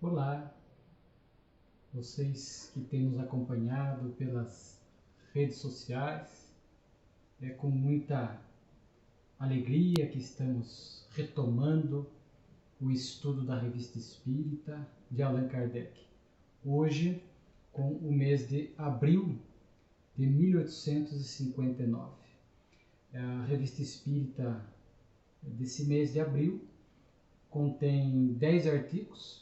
Olá, vocês que têm nos acompanhado pelas redes sociais. É com muita alegria que estamos retomando o estudo da Revista Espírita de Allan Kardec. Hoje, com o mês de abril de 1859. A Revista Espírita desse mês de abril contém 10 artigos.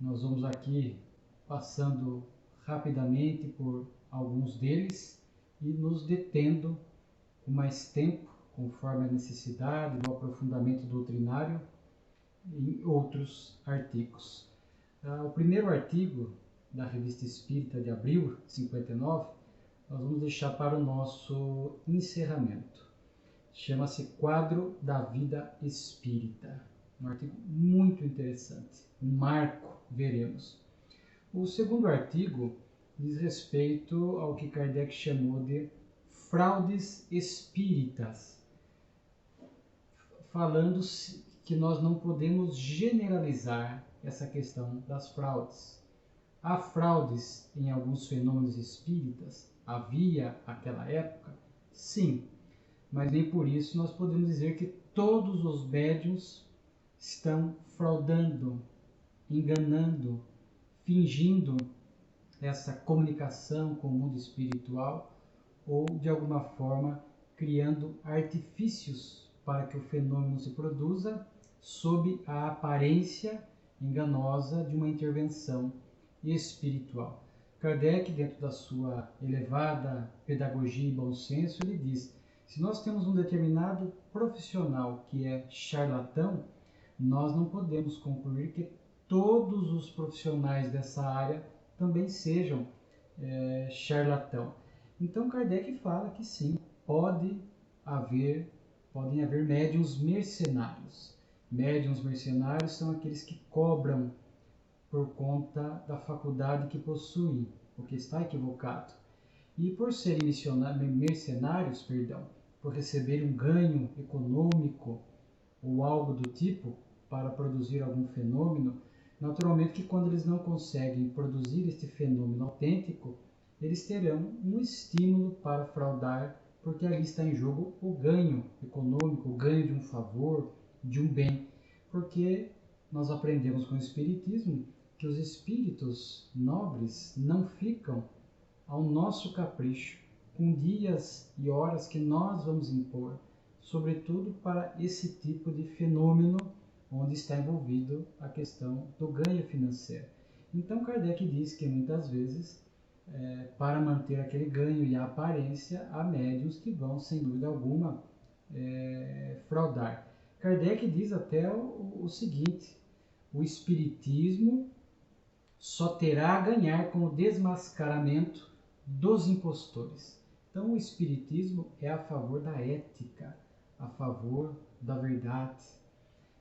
Nós vamos aqui passando rapidamente por alguns deles e nos detendo com mais tempo, conforme a necessidade do aprofundamento doutrinário, em outros artigos. O primeiro artigo da Revista Espírita de abril de 59, nós vamos deixar para o nosso encerramento. Chama-se Quadro da Vida Espírita. Um artigo muito interessante, um marco, veremos. O segundo artigo diz respeito ao que Kardec chamou de fraudes espíritas, falando que nós não podemos generalizar essa questão das fraudes. Há fraudes em alguns fenômenos espíritas? Havia naquela época? Sim, mas nem por isso nós podemos dizer que todos os médiuns estão fraudando, enganando, fingindo essa comunicação com o mundo espiritual ou, de alguma forma, criando artifícios para que o fenômeno se produza sob a aparência enganosa de uma intervenção espiritual. Kardec, dentro da sua elevada pedagogia e bom senso, ele diz: se nós temos um determinado profissional que é charlatão, nós não podemos concluir que todos os profissionais dessa área também sejam charlatão. Então Kardec fala que sim, podem haver médiuns mercenários. Médiuns mercenários são aqueles que cobram por conta da faculdade que possuem, o que está equivocado. E por serem mercenários, por receberem um ganho econômico ou algo do tipo para produzir algum fenômeno, naturalmente que quando eles não conseguem produzir este fenômeno autêntico, eles terão um estímulo para fraudar, porque ali está em jogo o ganho econômico, o ganho de um favor, de um bem. Porque nós aprendemos com o Espiritismo que os espíritos nobres não ficam ao nosso capricho, com dias e horas que nós vamos impor, sobretudo para esse tipo de fenômeno onde está envolvido a questão do ganho financeiro. Então Kardec diz que muitas vezes, para manter aquele ganho e a aparência, há médiuns que vão, sem dúvida alguma, fraudar. Kardec diz até o seguinte: o Espiritismo só terá a ganhar com o desmascaramento dos impostores. Então o Espiritismo é a favor da ética, a favor da verdade,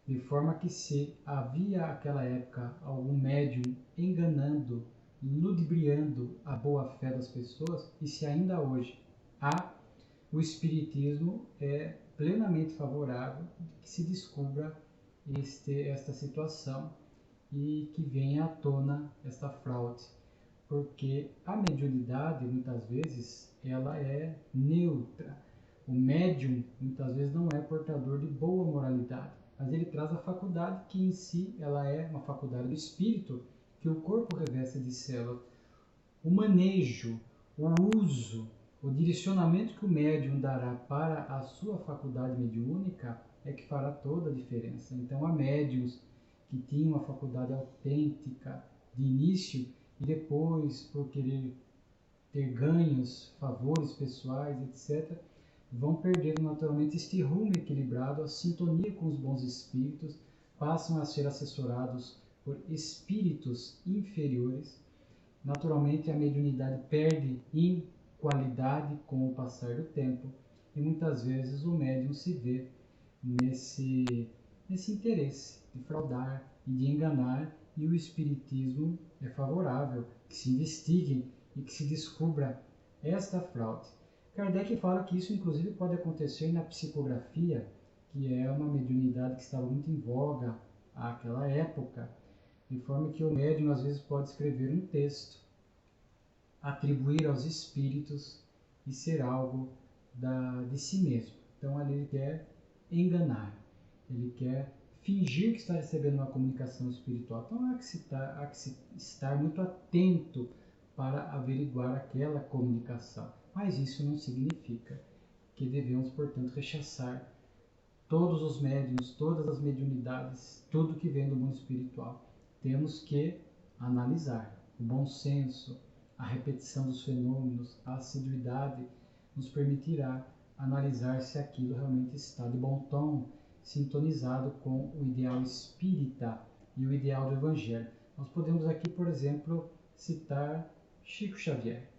de forma que se havia naquela época algum médium enganando, ludibriando a boa-fé das pessoas, e se ainda hoje há, o Espiritismo é plenamente favorável que se descubra esta situação e que venha à tona esta fraude, porque a mediunidade, muitas vezes, ela é neutra. O médium, muitas vezes, não é portador de boa moralidade, mas ele traz a faculdade que em si ela é uma faculdade do espírito que o corpo reveste de célula. O manejo, o uso, o direcionamento que o médium dará para a sua faculdade mediúnica é que fará toda a diferença. Então há médiuns que tinham a faculdade autêntica de início e depois, por querer ter ganhos, favores pessoais, etc., vão perdendo naturalmente este rumo equilibrado, a sintonia com os bons espíritos, passam a ser assessorados por espíritos inferiores. Naturalmente a mediunidade perde em qualidade com o passar do tempo e muitas vezes o médium se vê nesse interesse de fraudar e de enganar, e o Espiritismo é favorável que se investigue e que se descubra esta fraude. Kardec fala que isso inclusive pode acontecer na psicografia, que é uma mediunidade que estava muito em voga àquela época, de forma que o médium às vezes pode escrever um texto, atribuir aos espíritos e ser algo de si mesmo. Então ali ele quer enganar, ele quer fingir que está recebendo uma comunicação espiritual. Então há que se estar muito atento para averiguar aquela comunicação. Mas isso não significa que devemos, portanto, rechaçar todos os médiuns, todas as mediunidades, tudo que vem do mundo espiritual. Temos que analisar. O bom senso, a repetição dos fenômenos, a assiduidade nos permitirá analisar se aquilo realmente está de bom tom, sintonizado com o ideal espírita e o ideal do Evangelho. Nós podemos aqui, por exemplo, citar Chico Xavier.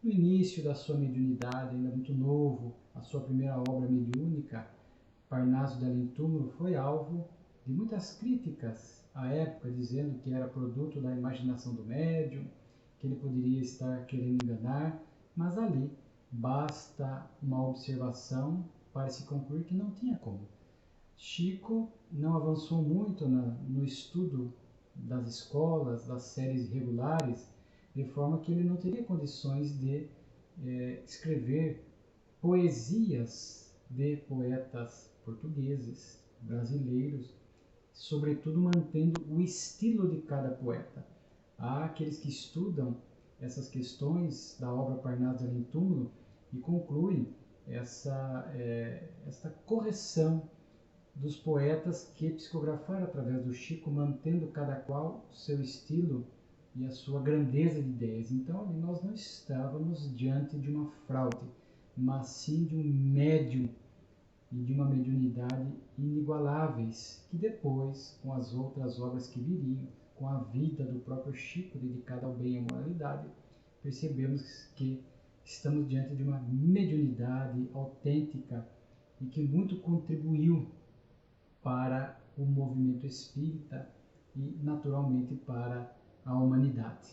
No início da sua mediunidade, ainda muito novo, a sua primeira obra mediúnica, Parnaso de Além Túmulo, foi alvo de muitas críticas à época, dizendo que era produto da imaginação do médium, que ele poderia estar querendo enganar, mas ali basta uma observação para se concluir que não tinha como. Chico não avançou muito no estudo das escolas, das séries regulares, de forma que ele não teria condições de escrever poesias de poetas portugueses, brasileiros, sobretudo mantendo o estilo de cada poeta. Há aqueles que estudam essas questões da obra Parnaso de Além Túmulo e concluem esta correção dos poetas que psicografaram através do Chico, mantendo cada qual o seu estilo e a sua grandeza de ideias. Então, ali nós não estávamos diante de uma fraude, mas sim de um médium e de uma mediunidade inigualáveis, que depois, com as outras obras que viriam, com a vida do próprio Chico dedicada ao bem e à moralidade, percebemos que estamos diante de uma mediunidade autêntica e que muito contribuiu para o movimento espírita e, naturalmente, para a humanidade.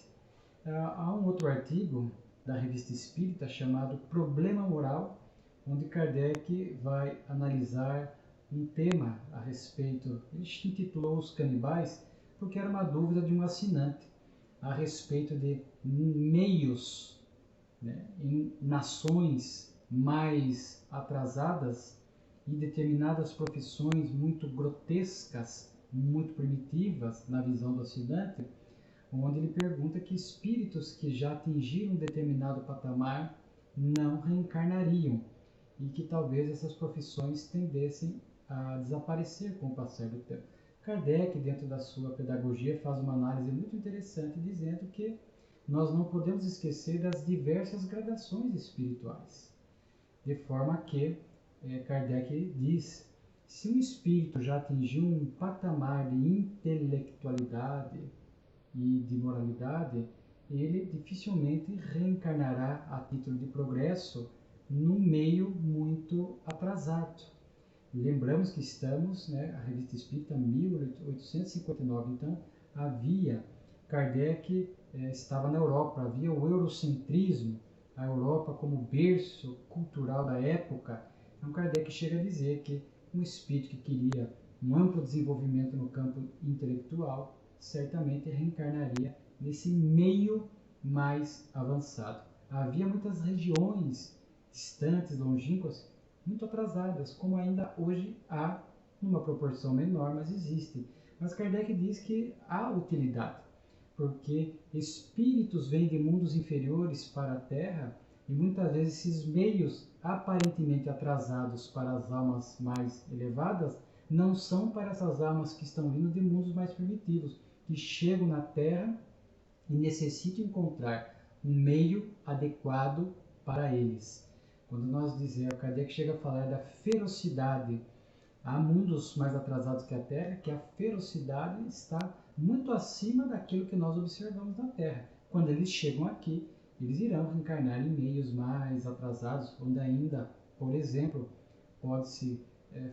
Há um outro artigo da Revista Espírita chamado Problema Moral, onde Kardec vai analisar um tema a respeito, ele intitulou Os Canibais, porque era uma dúvida de um assinante a respeito de meios, né, em nações mais atrasadas e determinadas profissões muito grotescas, muito primitivas na visão do assinante, onde ele pergunta que espíritos que já atingiram um determinado patamar não reencarnariam e que talvez essas profissões tendessem a desaparecer com o passar do tempo. Kardec, dentro da sua pedagogia, faz uma análise muito interessante, dizendo que nós não podemos esquecer das diversas gradações espirituais, de forma que Kardec diz: se um espírito já atingiu um patamar de intelectualidade e de moralidade, ele dificilmente reencarnará a título de progresso num meio muito atrasado. Lembramos que estamos, a Revista Espírita 1859, então Kardec estava na Europa, havia o eurocentrismo, a Europa como berço cultural da época. Então Kardec chega a dizer que um espírito que queria um amplo desenvolvimento no campo intelectual certamente reencarnaria nesse meio mais avançado. Havia muitas regiões distantes, longínquas, muito atrasadas, como ainda hoje há, numa proporção menor, mas existe. Mas Kardec diz que há utilidade, porque espíritos vêm de mundos inferiores para a Terra e muitas vezes esses meios aparentemente atrasados para as almas mais elevadas não são para essas almas que estão vindo de mundos mais primitivos, que chegam na Terra e necessitam encontrar um meio adequado para eles. Quando nós dizemos, Kardec chega a falar da ferocidade, há mundos mais atrasados que a Terra, que a ferocidade está muito acima daquilo que nós observamos na Terra. Quando eles chegam aqui, eles irão reencarnar em meios mais atrasados, onde ainda, por exemplo, pode-se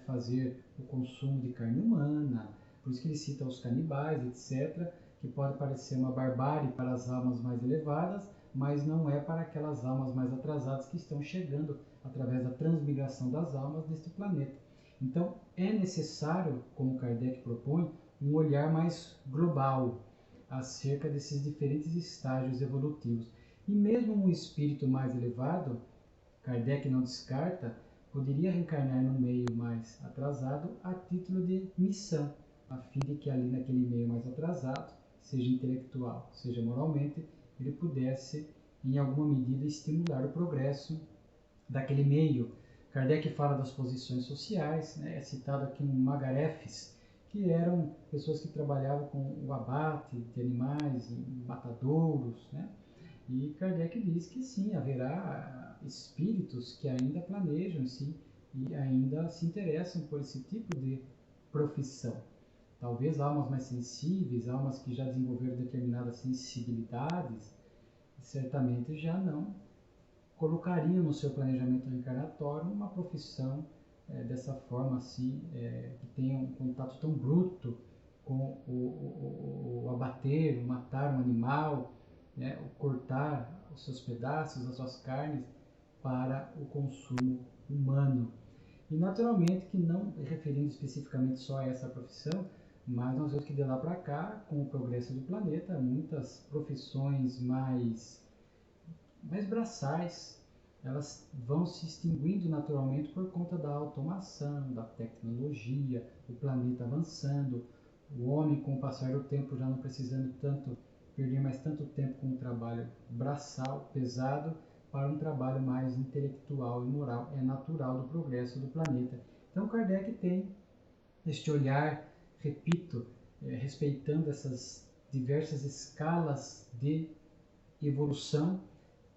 fazer o consumo de carne humana, por isso que ele cita os canibais, etc., que pode parecer uma barbárie para as almas mais elevadas, mas não é para aquelas almas mais atrasadas que estão chegando através da transmigração das almas neste planeta. Então, é necessário, como Kardec propõe, um olhar mais global, acerca desses diferentes estágios evolutivos. E mesmo um espírito mais elevado, Kardec não descarta, poderia reencarnar no meio mais atrasado a título de missão, a fim de que ali naquele meio mais atrasado, seja intelectual, seja moralmente, ele pudesse, em alguma medida, estimular o progresso daquele meio. Kardec fala das posições sociais, né? É citado aqui um Magarefes, que eram pessoas que trabalhavam com o abate de animais em matadouros, né? E Kardec diz que sim, haverá espíritos que ainda planejam e ainda se interessam por esse tipo de profissão. Talvez almas mais sensíveis, almas que já desenvolveram determinadas sensibilidades, certamente já não colocariam no seu planejamento reencarnatório uma profissão dessa forma assim, que tenha um contato tão bruto com o abater, o matar um animal, né, o cortar os seus pedaços, as suas carnes para o consumo humano. E naturalmente que não referindo especificamente só a essa profissão, mas nós vemos que de lá para cá, com o progresso do planeta, muitas profissões mais braçais, elas vão se extinguindo naturalmente por conta da automação, da tecnologia, o planeta avançando, o homem com o passar do tempo já não precisando perder mais tanto tempo com um trabalho braçal, pesado, para um trabalho mais intelectual e moral. É natural do progresso do planeta. Então Kardec tem este olhar, repito, respeitando essas diversas escalas de evolução,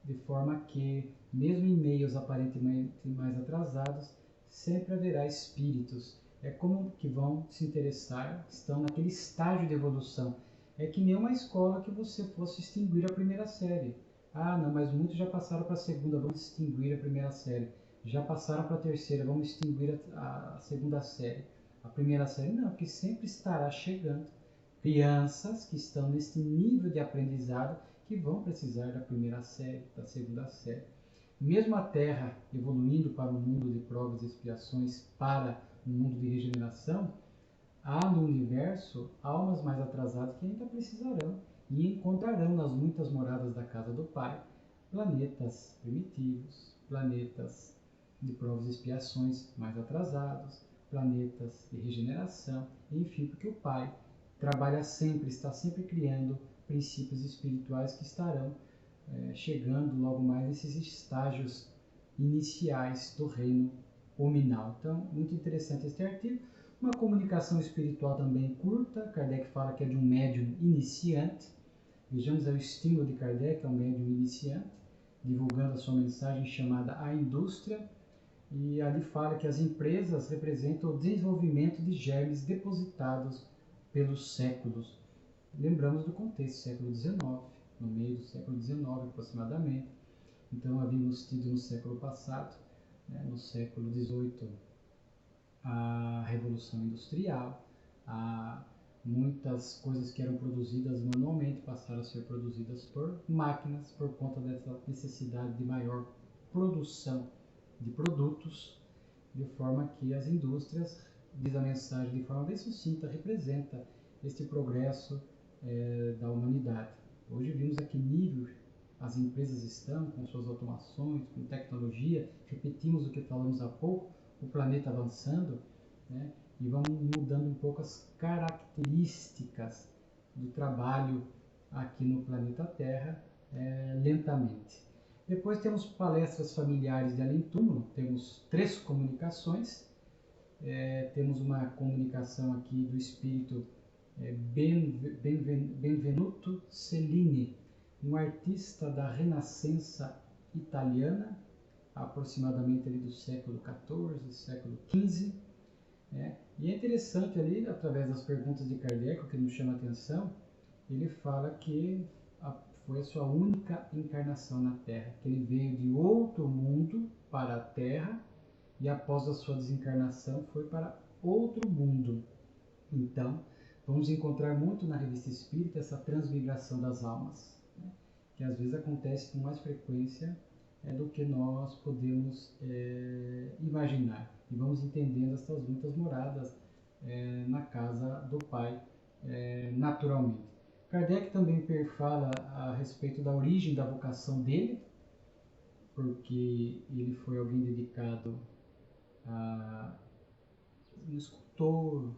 de forma que, mesmo em meios aparentemente mais atrasados, sempre haverá espíritos. É como que vão se interessar, estão naquele estágio de evolução. É que nem uma escola que você fosse extinguir a primeira série. Ah, não, mas muitos já passaram para a segunda, vamos extinguir a primeira série. Já passaram para a terceira, vamos extinguir a segunda série. A primeira série não, porque sempre estará chegando crianças que estão nesse nível de aprendizado que vão precisar da primeira série, da segunda série. Mesmo a Terra evoluindo para um mundo de provas e expiações, para um mundo de regeneração, há no universo almas mais atrasadas que ainda precisarão e encontrarão nas muitas moradas da casa do Pai planetas primitivos, planetas de provas e expiações mais atrasados, planetas de regeneração, enfim, porque o Pai trabalha sempre, está sempre criando princípios espirituais que estarão chegando logo mais nesses estágios iniciais do reino hominal. Então, muito interessante este artigo. Uma comunicação espiritual também curta, Kardec fala que é de um médium iniciante. Vejamos o estímulo de Kardec ao médium iniciante, divulgando a sua mensagem chamada A Indústria, e ali fala que as empresas representam o desenvolvimento de germes depositados pelos séculos. Lembramos do contexto, século XIX, no meio do século XIX aproximadamente. Então havíamos tido no século passado, no século XVIII, a Revolução Industrial, muitas coisas que eram produzidas manualmente passaram a ser produzidas por máquinas por conta dessa necessidade de maior produção de produtos, de forma que as indústrias, diz a mensagem de forma bem sucinta, representa este progresso da humanidade. Hoje vimos a que nível as empresas estão com suas automações, com tecnologia, repetimos o que falamos há pouco, o planeta avançando, né? E vamos mudando um pouco as características do trabalho aqui no planeta Terra lentamente. Depois temos palestras familiares de além túmulo, temos 3 comunicações, temos uma comunicação aqui do espírito Benvenuto Cellini, um artista da Renascença italiana, aproximadamente ali do século XIV, século XV. E é interessante ali, através das perguntas de Kardec, o que nos chama a atenção, ele fala que foi a sua única encarnação na Terra, que ele veio de outro mundo para a Terra e após a sua desencarnação foi para outro mundo. Então, vamos encontrar muito na Revista Espírita essa transmigração das almas, né? Que às vezes acontece com mais frequência do que nós podemos imaginar. E vamos entendendo essas muitas moradas na casa do Pai naturalmente. Kardec também fala a respeito da origem da vocação dele, porque ele foi alguém dedicado a um escultor,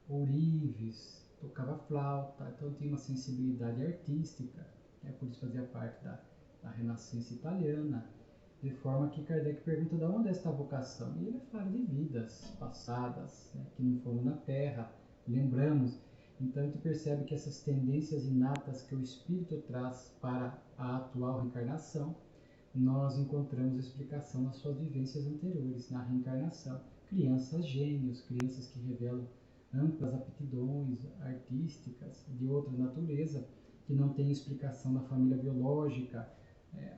ourives, tocava flauta, então tinha uma sensibilidade artística, por isso fazia parte da Renascença italiana, de forma que Kardec pergunta de onde é esta vocação, e ele fala de vidas passadas, que não foram na Terra, lembramos. Então a gente percebe que essas tendências inatas que o espírito traz para a atual reencarnação, nós encontramos explicação nas suas vivências anteriores, na reencarnação. Crianças gênios, crianças que revelam amplas aptidões artísticas de outra natureza, que não tem explicação na família biológica,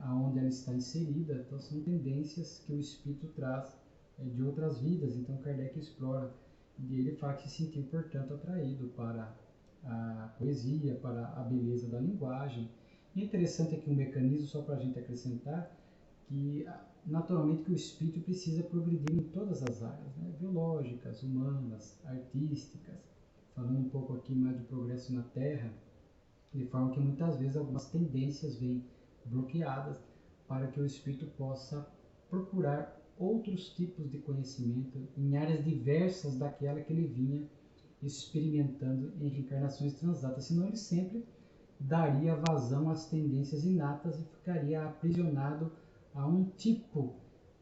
aonde ela está inserida. Então são tendências que o espírito traz de outras vidas. Então Kardec explora, e ele fala que se sentiu, portanto, atraído para a poesia, para a beleza da linguagem. E interessante aqui um mecanismo, só para a gente acrescentar, que naturalmente que o espírito precisa progredir em todas as áreas, biológicas, humanas, artísticas, falando um pouco aqui mais do progresso na Terra, de forma que muitas vezes algumas tendências vêm bloqueadas para que o espírito possa procurar outros tipos de conhecimento em áreas diversas daquela que ele vinha experimentando em reencarnações transatas, senão ele sempre daria vazão às tendências inatas e ficaria aprisionado a um tipo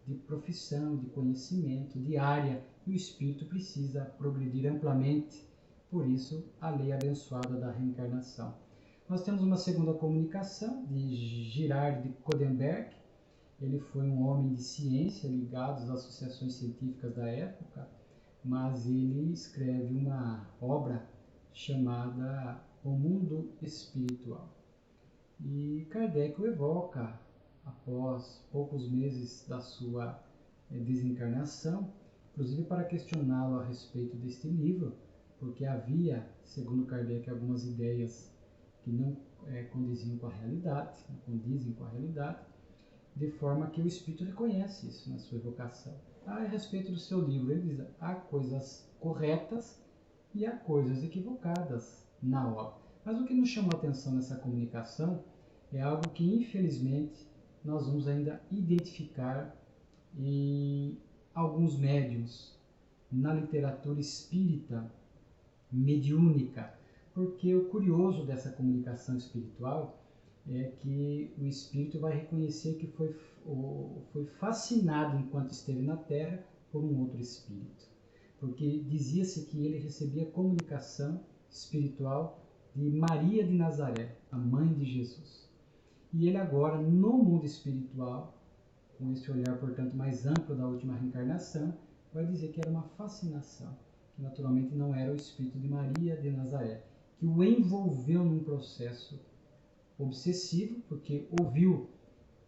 de profissão, de conhecimento, de área, e o espírito precisa progredir amplamente. Por isso, a lei abençoada da reencarnação. Nós temos uma segunda comunicação de Girard de Coudenberg. Ele foi um homem de ciência ligado às associações científicas da época, mas ele escreve uma obra chamada O Mundo Espiritual. E Kardec o evoca após poucos meses da sua desencarnação, inclusive para questioná-lo a respeito deste livro, porque havia, segundo Kardec, algumas ideias que não condiziam com a realidade, não condizem com a realidade, de forma que o Espírito reconhece isso na sua evocação. A respeito do seu livro, ele diz: há coisas corretas e há coisas equivocadas na obra. Mas o que nos chamou a atenção nessa comunicação é algo que, infelizmente, nós vamos ainda identificar em alguns médiuns, na literatura espírita mediúnica, porque o curioso dessa comunicação espiritual é que o espírito vai reconhecer que foi fascinado enquanto esteve na Terra por um outro espírito, porque dizia-se que ele recebia comunicação espiritual de Maria de Nazaré, a mãe de Jesus. E ele agora, no mundo espiritual, com esse olhar, portanto, mais amplo da última reencarnação, vai dizer que era uma fascinação, que naturalmente não era o espírito de Maria de Nazaré, que o envolveu num processo obsessivo, porque ouviu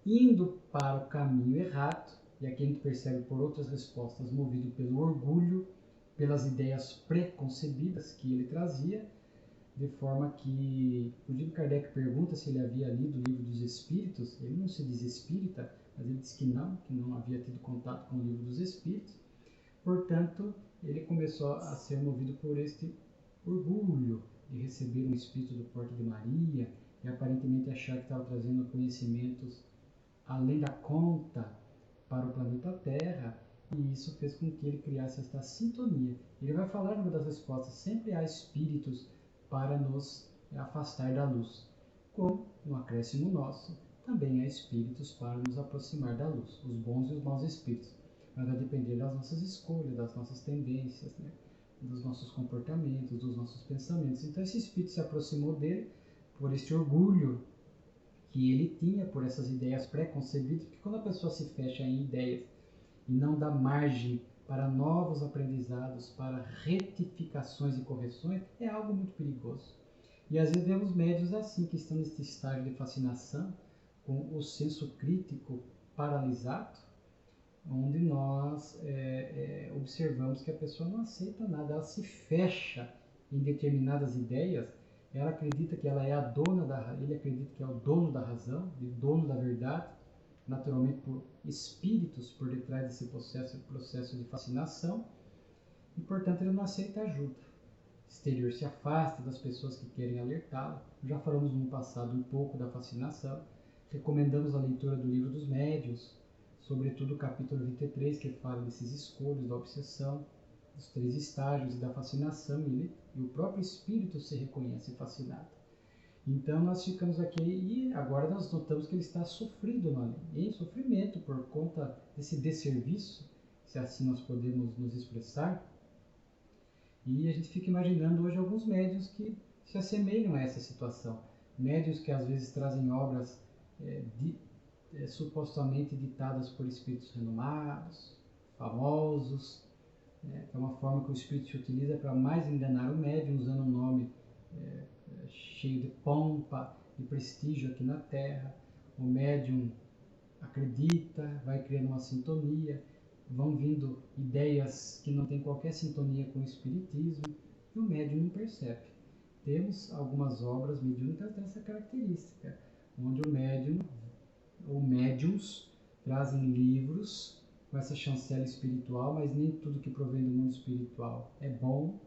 indo para o caminho errado, e aqui a gente percebe por outras respostas, movido pelo orgulho, pelas ideias preconcebidas que ele trazia, de forma que, inclusive Kardec pergunta se ele havia lido o Livro dos Espíritos. Ele não se diz espírita, mas ele diz que não havia tido contato com o Livro dos Espíritos. Portanto, ele começou a ser movido por este orgulho de receber um espírito do porte de Maria e aparentemente achar que estava trazendo conhecimentos além da conta para o planeta Terra, e isso fez com que ele criasse esta sintonia. Ele vai falar numa das respostas: sempre há espíritos para nos afastar da luz, como no acréscimo nosso também há espíritos para nos aproximar da luz, os bons e os maus espíritos. Mas vai depender das nossas escolhas, das nossas tendências, dos nossos comportamentos, dos nossos pensamentos. Então esse espírito se aproximou dele por este orgulho que ele tinha, por essas ideias pré-concebidas, porque quando a pessoa se fecha em ideias e não dá margem para novos aprendizados, para retificações e correções, é algo muito perigoso. E às vezes vemos médiuns assim, que estão nesse estágio de fascinação, com o senso crítico paralisado, onde nós observamos que a pessoa não aceita nada, ela se fecha em determinadas ideias, ela acredita que ela é a dona ele acredita que é o dono da razão, o dono da verdade, naturalmente por espíritos por detrás desse processo de fascinação, e portanto ele não aceita ajuda. exterior se afasta das pessoas que querem alertá-lo. Já falamos no passado um pouco da fascinação. Recomendamos a leitura do Livro dos Médiuns, sobretudo o capítulo 23, que fala desses escolhos, da obsessão, dos 3 estágios e da fascinação, e o próprio espírito se reconhece fascinado. Então nós ficamos aqui e agora nós notamos que ele está sofrido no além, em sofrimento por conta desse desserviço, se assim nós podemos nos expressar. E a gente fica imaginando hoje alguns médiuns que se assemelham a essa situação. Médiuns que às vezes trazem obras supostamente ditadas por espíritos renomados, famosos, que é uma forma que o espírito se utiliza para mais enganar o médium, usando um nome cheio de pompa e prestígio aqui na Terra. O médium acredita, vai criando uma sintonia, vão vindo ideias que não têm qualquer sintonia com o espiritismo, e o médium não percebe. Temos algumas obras mediúnicas dessa característica, onde o médium ou médiums trazem livros com essa chancela espiritual, mas nem tudo que provém do mundo espiritual é bom.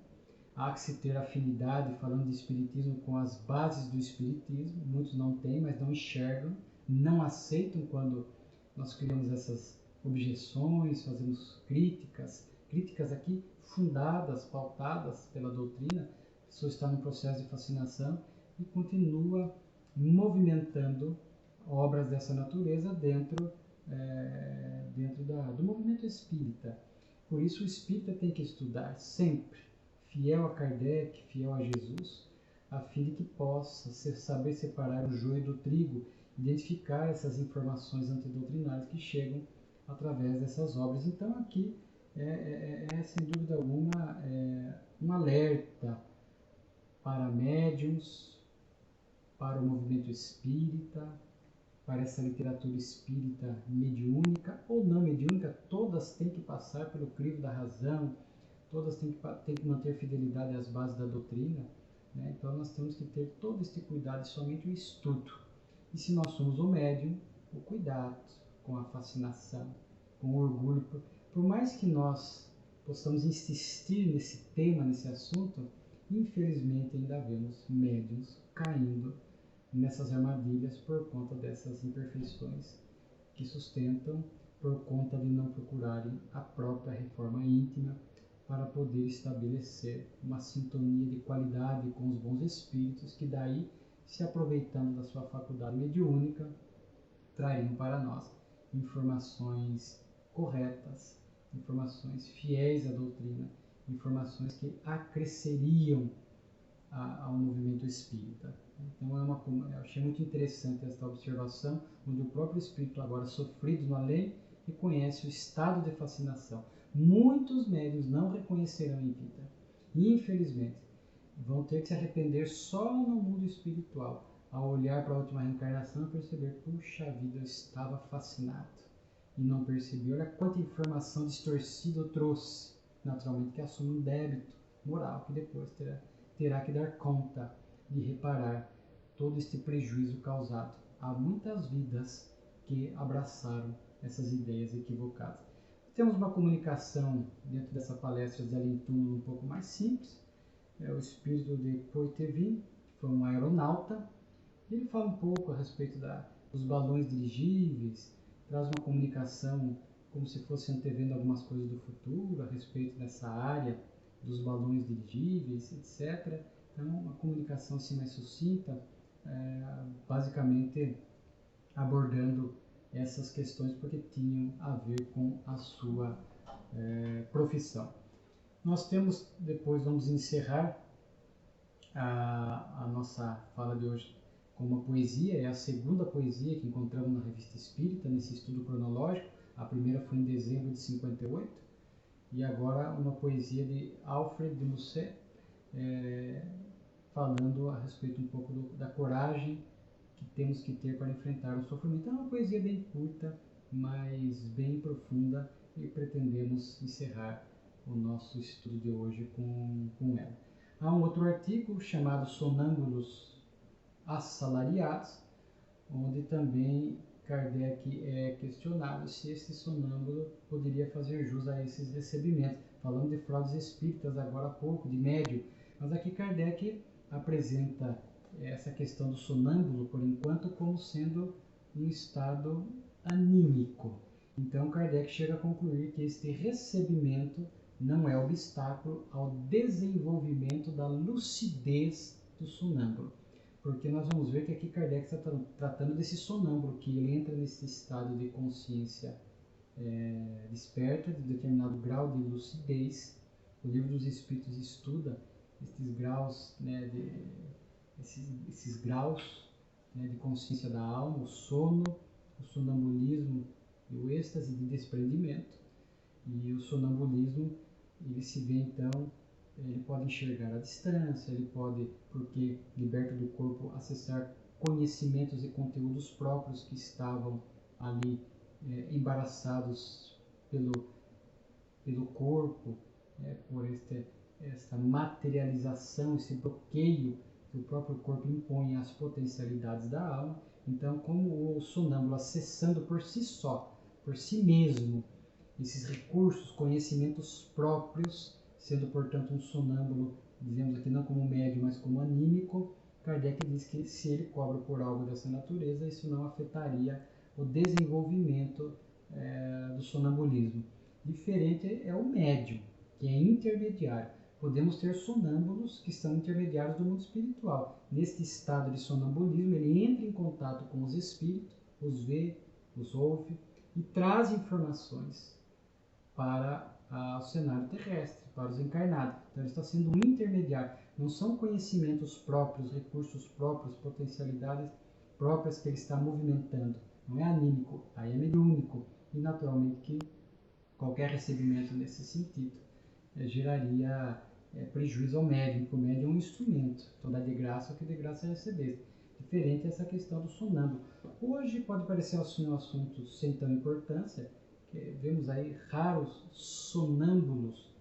Há que se ter afinidade, falando de espiritismo, com as bases do espiritismo. Muitos não têm, mas não enxergam, não aceitam quando nós criamos essas objeções, fazemos críticas aqui fundadas, pautadas pela doutrina. A pessoa está num processo de fascinação e continua movimentando obras dessa natureza dentro do movimento espírita. Por isso o espírita tem que estudar sempre, fiel a Kardec, fiel a Jesus, a fim de que possa saber separar o joio do trigo, identificar essas informações antidoutrinárias que chegam através dessas obras. Então aqui sem dúvida alguma um alerta para médiuns, para o movimento espírita, para essa literatura espírita mediúnica ou não mediúnica. Todas têm que passar pelo crivo da razão, todas têm que manter fidelidade às bases da doutrina, né? Então nós temos que ter todo este cuidado e somente o estudo. E se nós somos o médium, o cuidado com a fascinação, com o orgulho. Por mais que nós possamos insistir nesse tema, nesse assunto, infelizmente ainda vemos médiuns caindo nessas armadilhas por conta dessas imperfeições que sustentam, por conta de não procurarem a própria reforma íntima para poder estabelecer uma sintonia de qualidade com os bons espíritos, que daí, se aproveitando da sua faculdade mediúnica, trariam para nós informações corretas, informações fiéis à doutrina, informações que acresceriam ao movimento espírita. Então eu achei muito interessante esta observação, onde o próprio espírito, agora sofrido no além, reconhece o estado de fascinação. Muitos médiuns não reconhecerão em vida. Infelizmente, vão ter que se arrepender só no mundo espiritual, ao olhar para a última reencarnação e perceber, puxa vida, eu estava fascinado e não percebi. Olha quanta informação distorcida eu trouxe. Naturalmente que assume um débito moral que depois terá que dar conta de reparar todo este prejuízo causado a muitas vidas que abraçaram essas ideias equivocadas. Temos uma comunicação dentro dessa palestra de Além Túmulo um pouco mais simples. É o espírito de Poitevin, que foi um aeronauta. Ele fala um pouco a respeito dos balões dirigíveis, traz uma comunicação como se fosse antevendo algumas coisas do futuro a respeito dessa área dos balões dirigíveis, etc. Então, uma comunicação assim mais sucinta, basicamente abordando essas questões porque tinham a ver com a sua profissão. Nós temos, depois vamos encerrar a nossa fala de hoje com uma poesia, é a segunda poesia que encontramos na Revista Espírita, nesse estudo cronológico. A primeira foi em dezembro de 58, e agora uma poesia de Alfred de Musset, falando a respeito um pouco da coragem que temos que ter para enfrentar o sofrimento. É uma poesia bem curta, mas bem profunda, e pretendemos encerrar o nosso estudo de hoje com ela. Há um outro artigo chamado Sonâmbulos Assalariados, onde também Kardec é questionado se esse sonâmbulo poderia fazer jus a esses recebimentos. Falando de fraudes espíritas agora há pouco, de médium, Mas aqui Kardec apresenta essa questão do sonâmbulo, por enquanto, como sendo um estado anímico. Então Kardec chega a concluir que este recebimento não é obstáculo ao desenvolvimento da lucidez do sonâmbulo. Porque nós vamos ver que aqui Kardec está tratando desse sonâmbulo, que ele entra nesse estado de consciência desperta, de determinado grau de lucidez. O Livro dos Espíritos estuda esses graus, né, esses graus, né, de consciência da alma, o sono, o sonambulismo e o êxtase de desprendimento. E o sonambulismo, ele se vê então, ele pode enxergar a distância, ele pode, porque liberto do corpo, acessar conhecimentos e conteúdos próprios que estavam ali embaraçados pelo corpo, por esta materialização, esse bloqueio que o próprio corpo impõe às potencialidades da alma. Então, como o sonâmbulo acessando por si só, por si mesmo, esses recursos, conhecimentos próprios, sendo portanto um sonâmbulo, dizemos aqui não como médio, mas como anímico, Kardec diz que se ele cobra por algo dessa natureza, isso não afetaria o desenvolvimento do sonambulismo. Diferente é o médium, que é intermediário. Podemos ter sonâmbulos que são intermediários do mundo espiritual. Neste estado de sonambulismo, ele entra em contato com os espíritos, os vê, os ouve e traz informações para o cenário terrestre, para os encarnados. Então ele está sendo um intermediário. Não são conhecimentos próprios, recursos próprios, potencialidades próprias que ele está movimentando. Não é anímico, aí é mediúnico. E naturalmente que qualquer recebimento nesse sentido geraria prejuízo ao médium, porque o médium é um instrumento. Então dá de graça o que de graça é receber. Diferente essa questão do sonâmbulo. Hoje pode parecer assim um assunto sem tanta importância, vemos aí raros sonâmbulos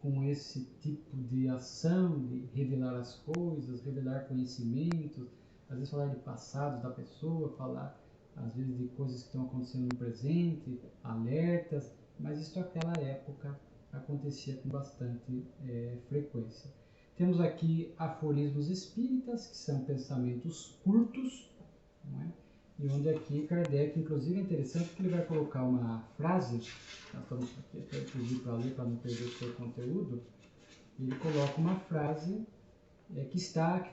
com esse tipo de ação, de revelar as coisas, revelar conhecimentos, às vezes falar de passados da pessoa, falar às vezes de coisas que estão acontecendo no presente, alertas, mas isso naquela época acontecia com bastante frequência. Temos aqui aforismos espíritas, que são pensamentos curtos, não é? E onde aqui Kardec, inclusive é interessante que ele vai colocar uma frase, nós estamos aqui até inclusive para ler, para não perder o seu conteúdo, ele coloca uma frase que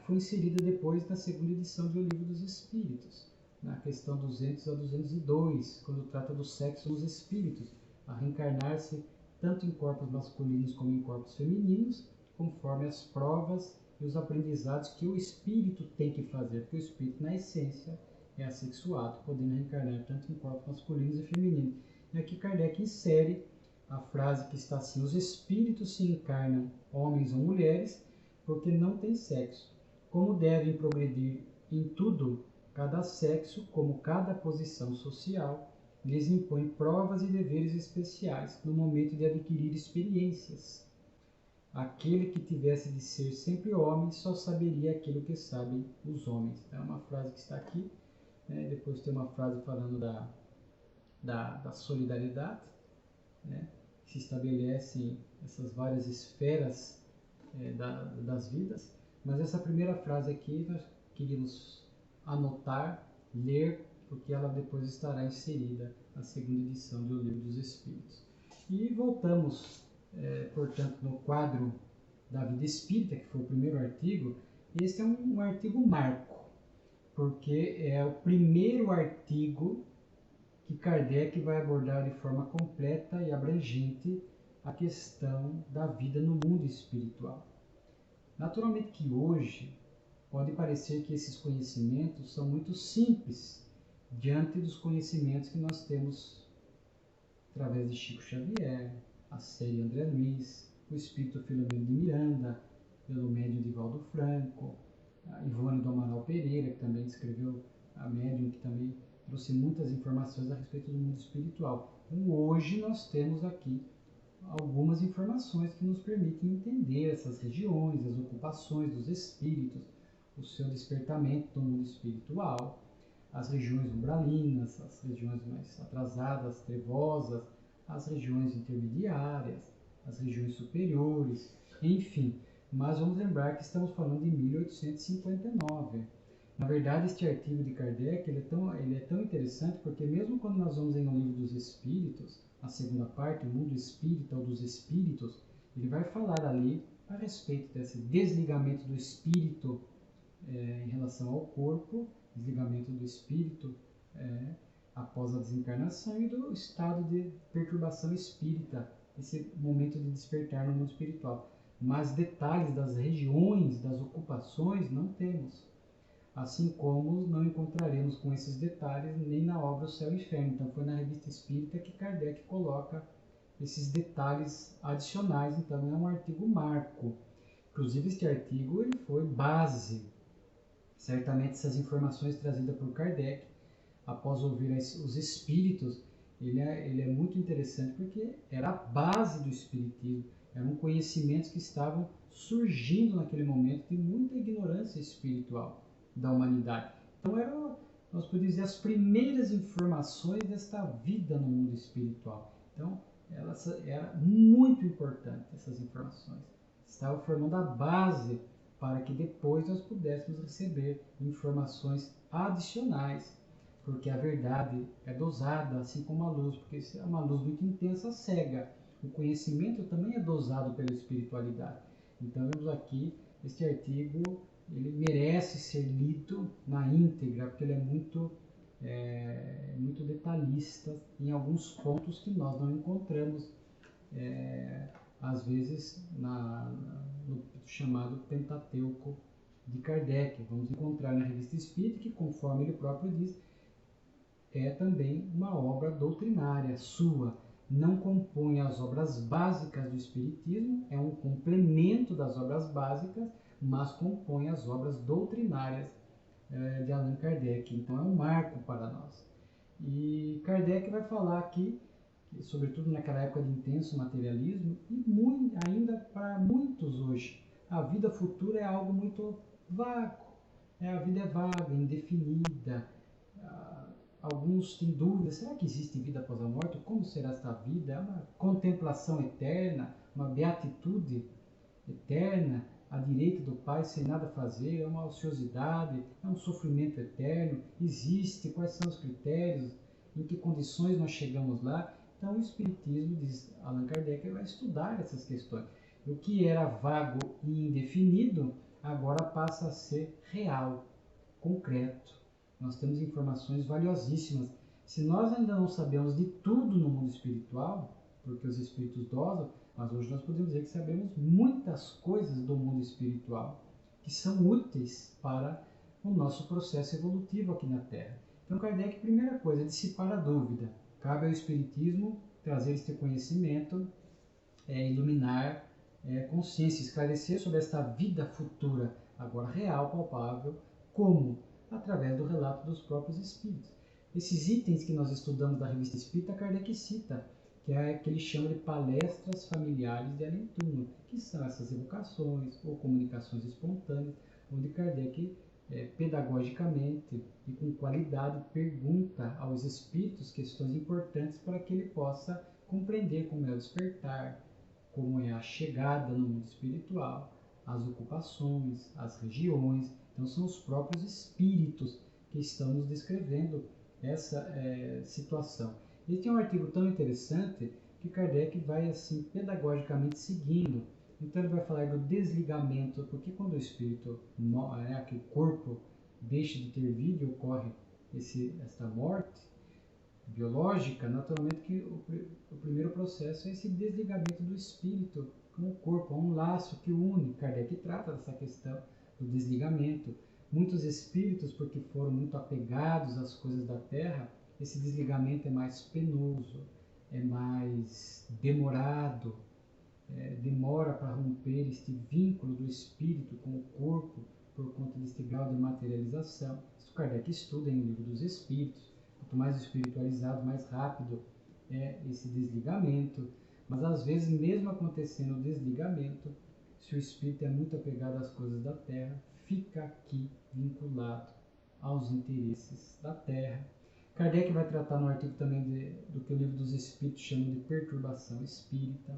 foi inserida depois na segunda edição do Livro dos Espíritos, na questão 200 a 202, quando trata do sexo nos espíritos, a reencarnar-se tanto em corpos masculinos como em corpos femininos, conforme as provas e os aprendizados que o espírito tem que fazer, porque o espírito, na essência, é assexuado, podendo reencarnar tanto em corpos masculinos e femininos. E aqui Kardec insere a frase que está assim: os espíritos se encarnam, homens ou mulheres, porque não têm sexo. Como devem progredir em tudo, cada sexo, como cada posição social, lhes impõe provas e deveres especiais no momento de adquirir experiências. Aquele que tivesse de ser sempre homem só saberia aquilo que sabem os homens. É uma frase que está aqui. Depois tem uma frase falando da solidariedade, né? Que se estabelecem essas várias esferas das vidas. Mas essa primeira frase aqui nós queríamos anotar, ler, porque ela depois estará inserida na segunda edição do Livro dos Espíritos. E voltamos, portanto, no quadro da vida espírita, que foi o primeiro artigo. Este é um artigo marco, porque é o primeiro artigo que Kardec vai abordar de forma completa e abrangente a questão da vida no mundo espiritual. Naturalmente que hoje pode parecer que esses conhecimentos são muito simples diante dos conhecimentos que nós temos através de Chico Xavier, a série André Luiz, o Espírito Filomeno de Miranda, pelo médium Divaldo Franco, a Ivone do Amaral Pereira, que também escreveu a médium, que também trouxe muitas informações a respeito do mundo espiritual. Então, hoje nós temos aqui algumas informações que nos permitem entender essas regiões, as ocupações dos espíritos, o seu despertamento no mundo espiritual, as regiões umbralinas, as regiões mais atrasadas, trevosas, as regiões intermediárias, as regiões superiores, enfim. mas vamos lembrar que estamos falando de 1859. Na verdade, este artigo de Kardec ele é tão interessante porque mesmo quando nós vamos em O Livro dos Espíritos, a segunda parte, o mundo espírita ou dos espíritos, ele vai falar ali a respeito desse desligamento do espírito em relação ao corpo, desligamento do espírito após a desencarnação e do estado de perturbação espírita, esse momento de despertar no mundo espiritual. Mas detalhes das regiões, das ocupações, não temos. Assim como não encontraremos com esses detalhes nem na obra O Céu e o Inferno. Então foi na Revista Espírita que Kardec coloca esses detalhes adicionais, então é um artigo marco. Inclusive este artigo ele foi base, certamente essas informações trazidas por Kardec, após ouvir os espíritos, ele é muito interessante porque era a base do espiritismo, eram conhecimentos que estavam surgindo naquele momento de muita ignorância espiritual da humanidade. Então nós podemos dizer, as primeiras informações desta vida no mundo espiritual. Então, era muito importante essas informações. Estavam formando a base para que depois nós pudéssemos receber informações adicionais, porque a verdade é dosada, assim como a luz, porque se é uma luz muito intensa, cega. O conhecimento também é dosado pela espiritualidade. Então, vemos aqui, este artigo, ele merece ser lido na íntegra, porque ele é muito detalhista em alguns pontos que nós não encontramos, às vezes, no chamado Pentateuco de Kardec. Vamos encontrar na Revista Espírita, que, conforme ele próprio diz, é também uma obra doutrinária sua. Não compõe as obras básicas do Espiritismo, é um complemento das obras básicas, mas compõe as obras doutrinárias de Allan Kardec. Então é um marco para nós. E Kardec vai falar aqui, sobretudo naquela época de intenso materialismo, e ainda para muitos hoje, a vida futura é algo muito vago. A vida é vaga, indefinida. Alguns têm dúvidas, será que existe vida após a morte? Como será esta vida? É uma contemplação eterna, uma beatitude eterna, à direita do Pai sem nada fazer, é uma ociosidade, é um sofrimento eterno, existe, quais são os critérios, em que condições nós chegamos lá? Então o Espiritismo, diz Allan Kardec, vai estudar essas questões. O que era vago e indefinido, agora passa a ser real, concreto. Nós temos informações valiosíssimas. Se nós ainda não sabemos de tudo no mundo espiritual, porque os espíritos dosam, mas hoje nós podemos dizer que sabemos muitas coisas do mundo espiritual que são úteis para o nosso processo evolutivo aqui na Terra. Então, Kardec, primeira coisa, dissipar a dúvida. Cabe ao Espiritismo trazer este conhecimento, iluminar consciência, esclarecer sobre esta vida futura, agora real, palpável, como? Através do relato dos próprios Espíritos. Esses itens que nós estudamos da Revista Espírita, Kardec cita, que ele chama de palestras familiares de além-túmulo, que são essas evocações ou comunicações espontâneas, onde Kardec, pedagogicamente e com qualidade, pergunta aos espíritos questões importantes para que ele possa compreender como é o despertar, como é a chegada no mundo espiritual, as ocupações, as regiões. Então são os próprios espíritos que estão nos descrevendo essa situação. E tem um artigo tão interessante que Kardec vai assim pedagogicamente seguindo. Então ele vai falar do desligamento, porque quando o espírito, que o corpo deixa de ter vida e ocorre esta morte biológica, naturalmente que o primeiro processo é esse desligamento do espírito com o corpo, há um laço que une. Kardec trata dessa questão do desligamento. Muitos espíritos, porque foram muito apegados às coisas da terra, esse desligamento é mais penoso, é mais demorado, demora para romper este vínculo do espírito com o corpo por conta deste grau de materialização. Isso Kardec estuda em O Livro dos Espíritos. Quanto mais espiritualizado, mais rápido é esse desligamento. Mas às vezes, mesmo acontecendo o desligamento, se o espírito é muito apegado às coisas da terra, fica aqui vinculado aos interesses da terra. Kardec vai tratar no artigo também do que o Livro dos Espíritos chama de perturbação espírita.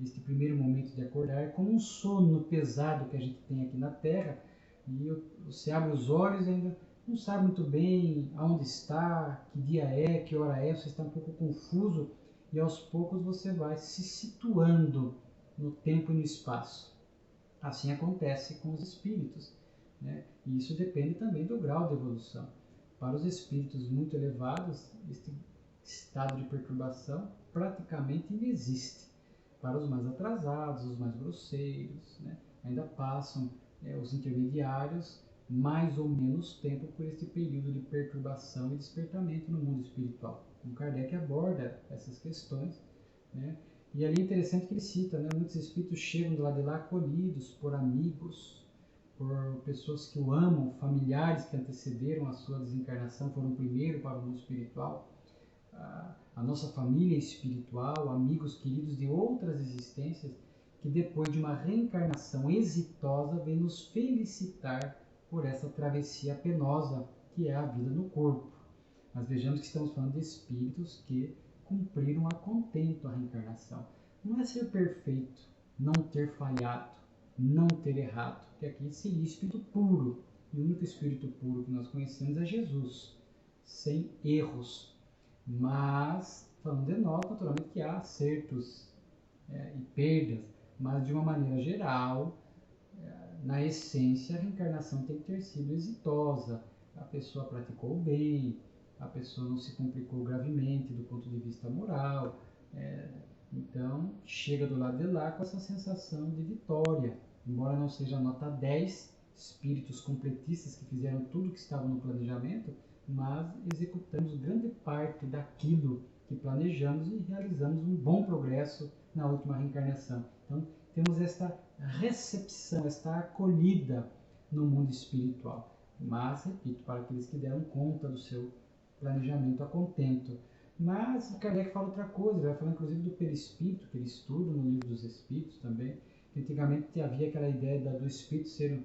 este primeiro momento de acordar é como um sono pesado que a gente tem aqui na Terra, e você abre os olhos e ainda não sabe muito bem aonde está, que dia é, que hora é, você está um pouco confuso, e aos poucos você vai se situando no tempo e no espaço. Assim acontece com os espíritos, né? E isso depende também do grau de evolução. Para os espíritos muito elevados, este estado de perturbação praticamente inexiste. Para os mais atrasados, os mais grosseiros, né, ainda passam os intermediários mais ou menos tempo por este período de perturbação e despertamento no mundo espiritual. Então Kardec aborda essas questões, né, e ali é interessante que ele cita, né, muitos espíritos chegam do lado de lá acolhidos por amigos, por pessoas que o amam, familiares que antecederam a sua desencarnação, foram primeiro para o mundo espiritual, a nossa família espiritual, amigos queridos de outras existências, que depois de uma reencarnação exitosa vem nos felicitar por essa travessia penosa que é a vida no corpo. Mas vejamos que estamos falando de espíritos que cumpriram a contento a reencarnação. Não é ser perfeito, não ter falhado, não ter errado, que aqui seria espírito puro. E o único espírito puro que nós conhecemos é Jesus, sem erros. Mas, falando de nós, naturalmente que há acertos e perdas, mas de uma maneira geral, na essência, a reencarnação tem que ter sido exitosa. A pessoa praticou o bem, a pessoa não se complicou gravemente do ponto de vista moral. Então, chega do lado de lá com essa sensação de vitória. Embora não seja nota 10, espíritos completistas que fizeram tudo o que estava no planejamento, mas executamos grande parte daquilo que planejamos e realizamos um bom progresso na última reencarnação. Então, temos esta recepção, esta acolhida no mundo espiritual. Mas, repito, para aqueles que deram conta do seu planejamento a contento. Mas Kardec fala outra coisa, ele vai falar inclusive do perispírito, que ele estuda no livro dos Espíritos também, que antigamente havia aquela ideia do espírito ser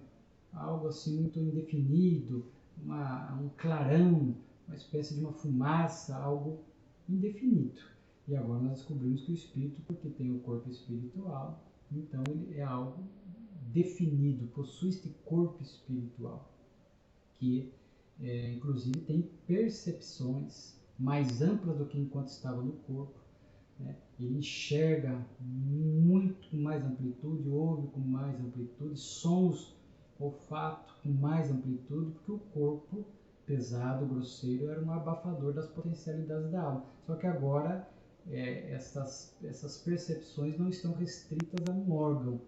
algo assim muito indefinido, um clarão, uma espécie de uma fumaça, algo indefinido. E agora nós descobrimos que o espírito, porque tem o corpo espiritual, então ele é algo definido, possui este corpo espiritual, que inclusive tem percepções mais amplas do que enquanto estava no corpo, né? Ele enxerga muito com mais amplitude, ouve com mais amplitude, sons, olfato com mais amplitude, porque o corpo pesado, grosseiro, era um abafador das potencialidades da alma. Só que agora essas percepções não estão restritas a um órgão,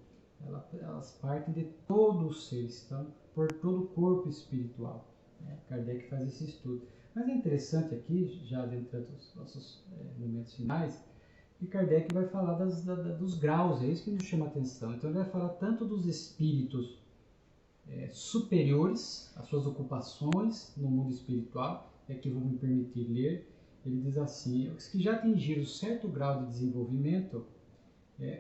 elas partem de todo o ser, estão por todo o corpo espiritual. Kardec faz esse estudo. Mas é interessante aqui, já dentro dos nossos momentos finais, que Kardec vai falar dos graus, é isso que nos chama a atenção. Então ele vai falar tanto dos espíritos superiores às suas ocupações no mundo espiritual, que vou me permitir ler. Ele diz assim: os que já atingiram certo grau de desenvolvimento,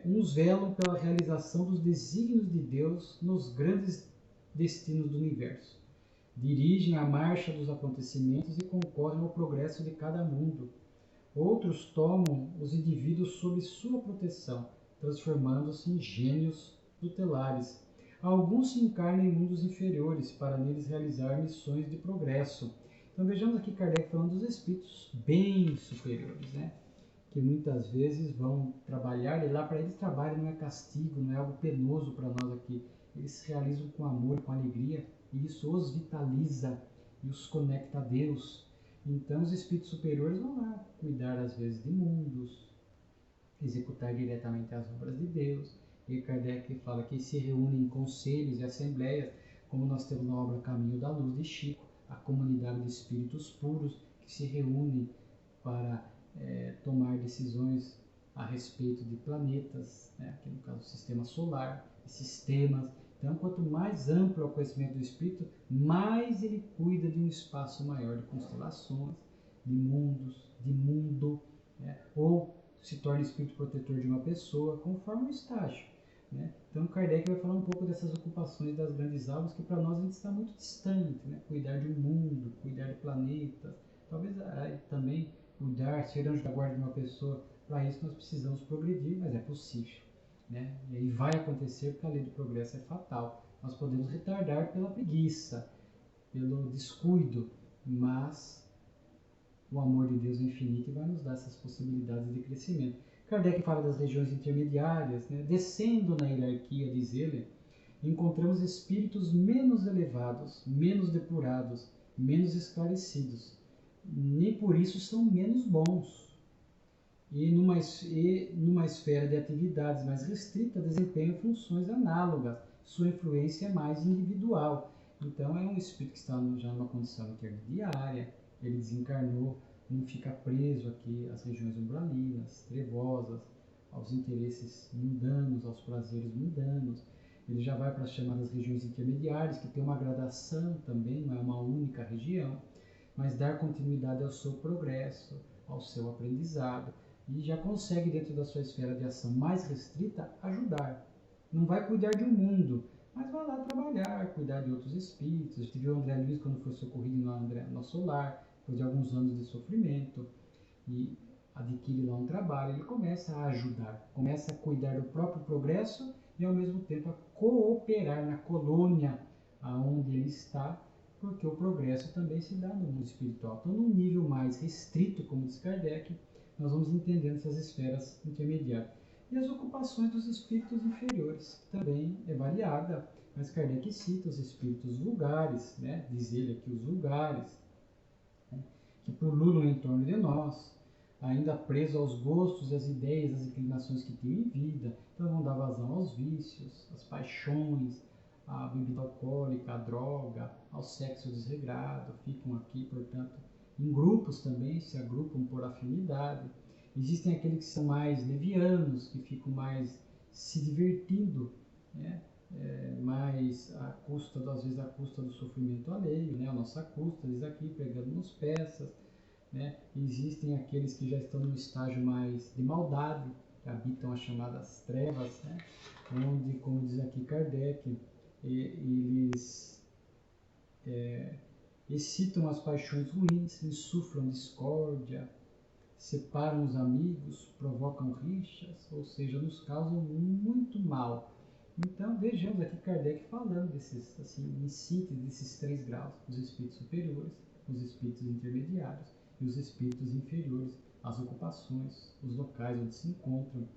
uns velam pela realização dos desígnios de Deus nos grandes destinos do universo. Dirigem a marcha dos acontecimentos e concorrem ao progresso de cada mundo. Outros tomam os indivíduos sob sua proteção, transformando-se em gênios tutelares. Alguns se encarnam em mundos inferiores para neles realizar missões de progresso. Então vejamos aqui Kardec falando dos espíritos bem superiores, né? Que muitas vezes vão trabalhar, e lá para eles trabalho não é castigo, não é algo penoso para nós aqui. Eles realizam com amor, com alegria, e isso os vitaliza e os conecta a Deus. Então os espíritos superiores vão lá cuidar às vezes de mundos, executar diretamente as obras de Deus. E Kardec fala que se reúnem em conselhos e assembleias, como nós temos na obra Caminho da Luz de Chico, a comunidade de espíritos puros que se reúnem para tomar decisões a respeito de planetas, aqui no caso o sistema solar, sistemas. Então, quanto mais amplo é o conhecimento do espírito, mais ele cuida de um espaço maior de constelações, de mundos, de mundo, ou se torna espírito protetor de uma pessoa, conforme o estágio. Então, Kardec vai falar um pouco dessas ocupações das grandes almas, que para nós a gente está muito distante, cuidar de um mundo, cuidar de planetas, talvez também cuidar, ser anjo da guarda de uma pessoa. Para isso nós precisamos progredir, mas é possível. né? E aí vai acontecer porque a lei do progresso é fatal. Nós podemos retardar pela preguiça, pelo descuido, mas o amor de Deus é infinito e vai nos dar essas possibilidades de crescimento. Kardec fala das regiões intermediárias, né? Descendo na hierarquia, diz ele, encontramos espíritos menos elevados, menos depurados, menos esclarecidos. Nem por isso são menos bons. E numa esfera de atividades mais restrita, desempenham funções análogas. Sua influência é mais individual. Então, é um espírito que está já numa condição intermediária, ele desencarnou, não fica preso aqui às regiões umbralinas, trevosas, aos interesses mundanos, aos prazeres mundanos. Ele já vai para as chamadas regiões intermediárias, que tem uma gradação também, não é uma única região, mas dar continuidade ao seu progresso, ao seu aprendizado, e já consegue, dentro da sua esfera de ação mais restrita, ajudar. Não vai cuidar de um mundo, mas vai lá trabalhar, cuidar de outros espíritos. A gente viu o André Luiz quando foi socorrido no nosso lar, depois de alguns anos de sofrimento, e adquire lá um trabalho, ele começa a ajudar, começa a cuidar do próprio progresso e ao mesmo tempo a cooperar na colônia aonde ele está, porque o progresso também se dá no mundo espiritual. Então, num nível mais restrito, como diz Kardec, nós vamos entendendo essas esferas intermediárias. E as ocupações dos espíritos inferiores, que também é variada, mas Kardec cita os espíritos vulgares, né? Diz ele aqui os vulgares, né? Que pululam em torno de nós, ainda presos aos gostos, às ideias, às inclinações que têm em vida, então vão dar vazão aos vícios, às paixões, à bebida alcoólica, à droga, ao sexo desregrado, ficam aqui, portanto, em grupos também, se agrupam por afinidade. Existem aqueles que são mais levianos, que ficam mais se divertindo, né? Mais à custa, às vezes, à custa do sofrimento alheio, né? A nossa custa, diz aqui, pegando nos peças, né? Existem aqueles que já estão no estágio mais de maldade, que habitam as chamadas trevas, né? Onde, como diz aqui Kardec, eles excitam as paixões ruins, insuflam discórdia, separam os amigos, provocam rixas, ou seja, nos causam muito mal. Então, vejamos aqui Kardec falando desses, assim, em síntese desses 3 graus, os espíritos superiores, os espíritos intermediários e os espíritos inferiores, as ocupações, os locais onde se encontram.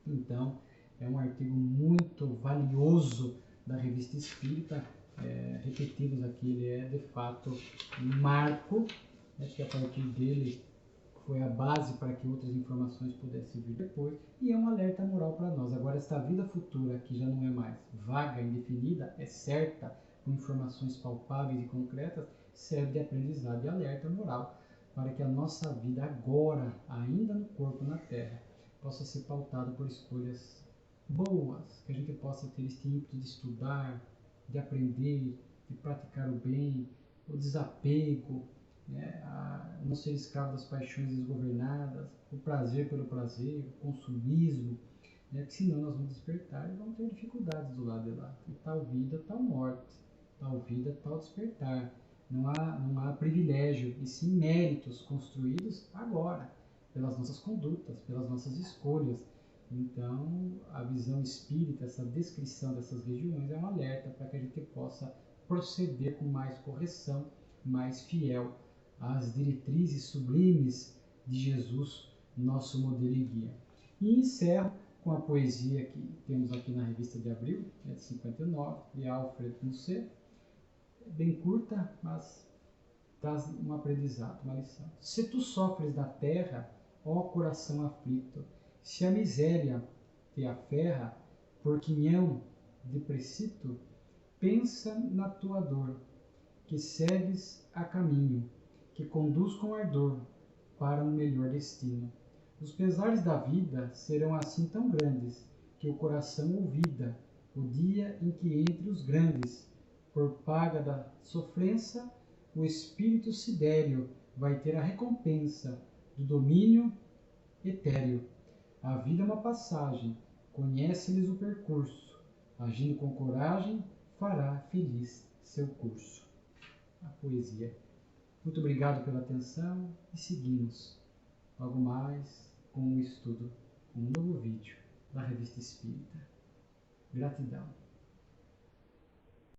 Então, é um artigo muito valioso da Revista Espírita. Repetimos aqui, ele é de fato um marco, né, que a partir dele foi a base para que outras informações pudessem vir depois, e é um alerta moral para nós. Agora, esta vida futura, que já não é mais vaga, indefinida, é certa, com informações palpáveis e concretas, serve de aprendizado e alerta moral para que a nossa vida agora, ainda no corpo, na Terra, possa ser pautada por escolhas boas, que a gente possa ter este ímpeto de estudar, de aprender, de praticar o bem, o desapego, né, a não ser escravo das paixões desgovernadas, o prazer pelo prazer, o consumismo, né, porque senão nós vamos despertar e vamos ter dificuldades do lado de lá. E tal vida, tal morte, tal vida, tal despertar. Não há privilégio, e sim méritos construídos agora, pelas nossas condutas, pelas nossas escolhas. Então, a visão espírita, essa descrição dessas regiões é um alerta para que a gente possa proceder com mais correção, mais fiel às diretrizes sublimes de Jesus, nosso modelo e guia. E encerro com a poesia que temos aqui na revista de abril, de 59, de Alfred Musset, bem curta, mas traz um aprendizado, uma lição. Se tu sofres da terra, ó coração aflito, se a miséria te aferra, por quinhão de precito, pensa na tua dor, que segues a caminho, que conduz com ardor para um melhor destino. Os pesares da vida serão assim tão grandes, que o coração ouvida, o dia em que entre os grandes, por paga da sofrência, o espírito sidéreo vai ter a recompensa do domínio etéreo. A vida é uma passagem, conhece-lhes o percurso, agindo com coragem, fará feliz seu curso. A poesia. Muito obrigado pela atenção e seguimos logo mais com um estudo, com um novo vídeo. da Revista Espírita. Gratidão.